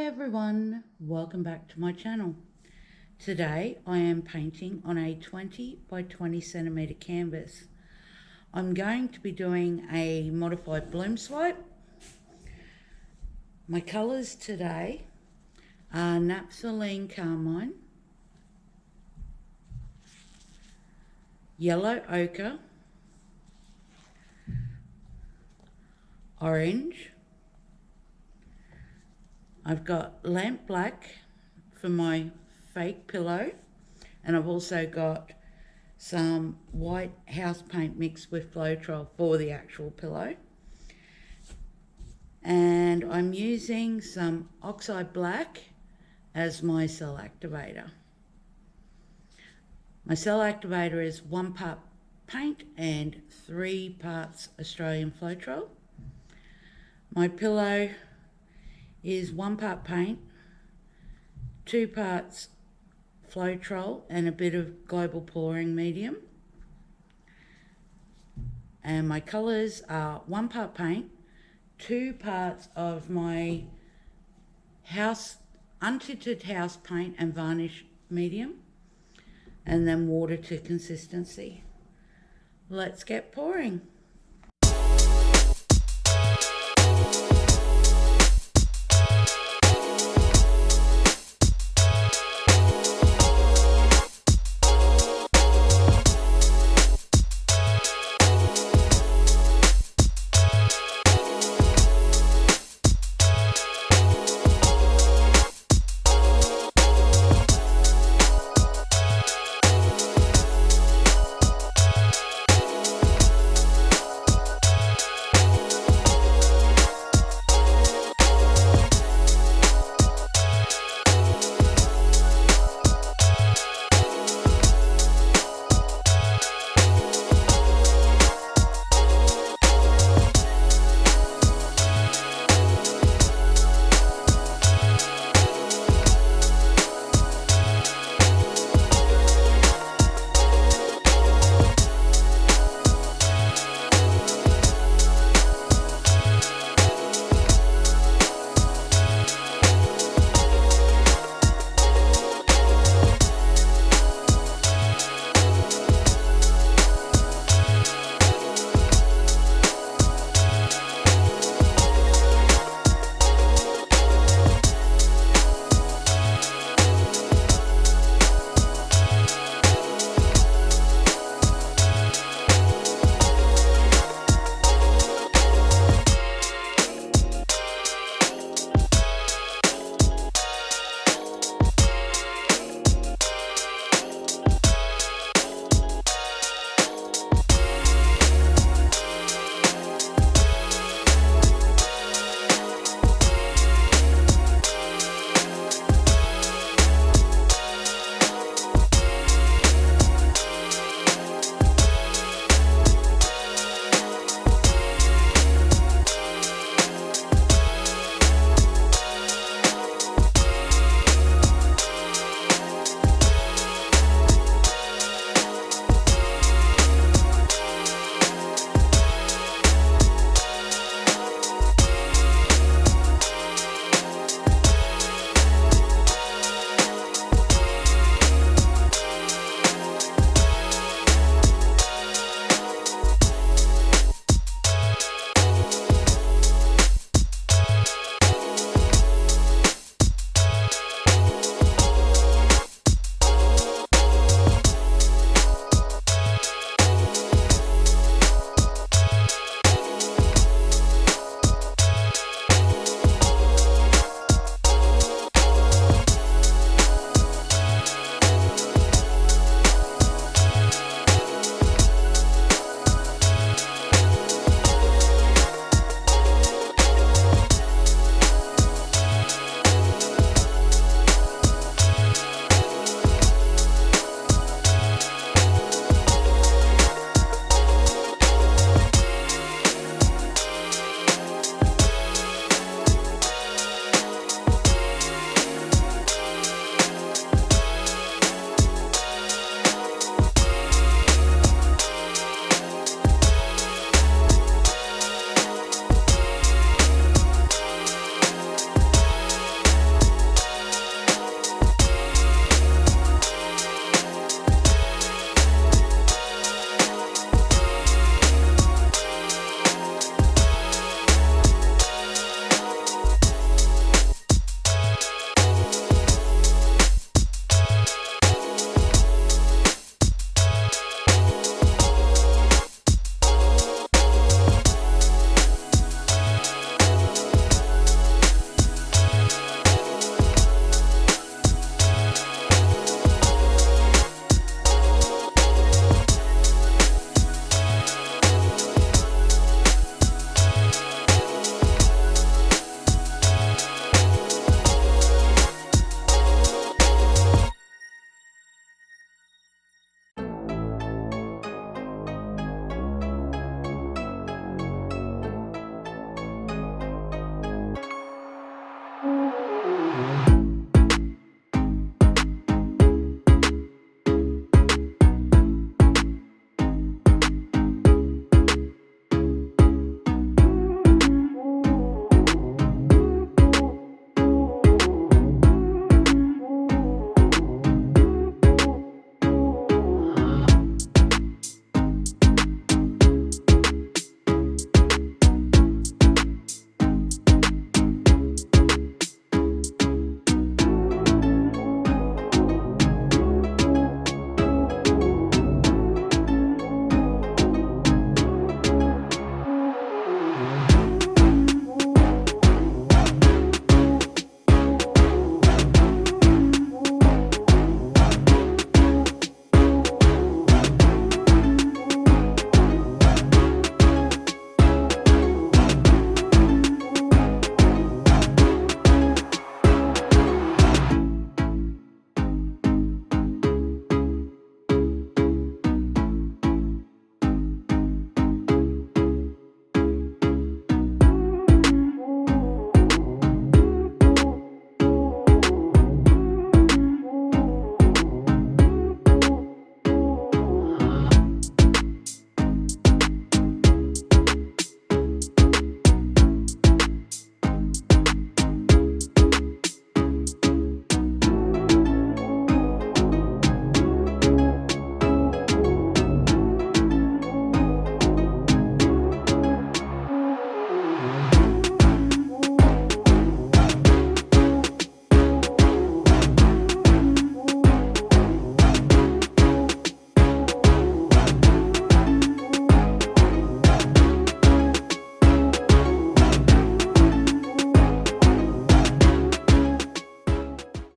everyone, welcome back to my channel. Today I am painting on a 20 by 20 centimeter canvas. I'm going to be doing a modified bloom swipe. My colours today are naphthalene carmine, yellow ochre, orange. I've got lamp black for my fake pillow, and I've also got some white house paint mixed with Floetrol for the actual pillow. And I'm using some oxide black as my cell activator. My cell activator is 1 part paint and 3 parts Australian Floetrol. My pillow is 1 part paint, 2 parts Floetrol and a bit of global pouring medium. And my colours are 1 part paint, 2 parts of my untinted house paint and varnish medium, and then water to consistency. Let's get pouring.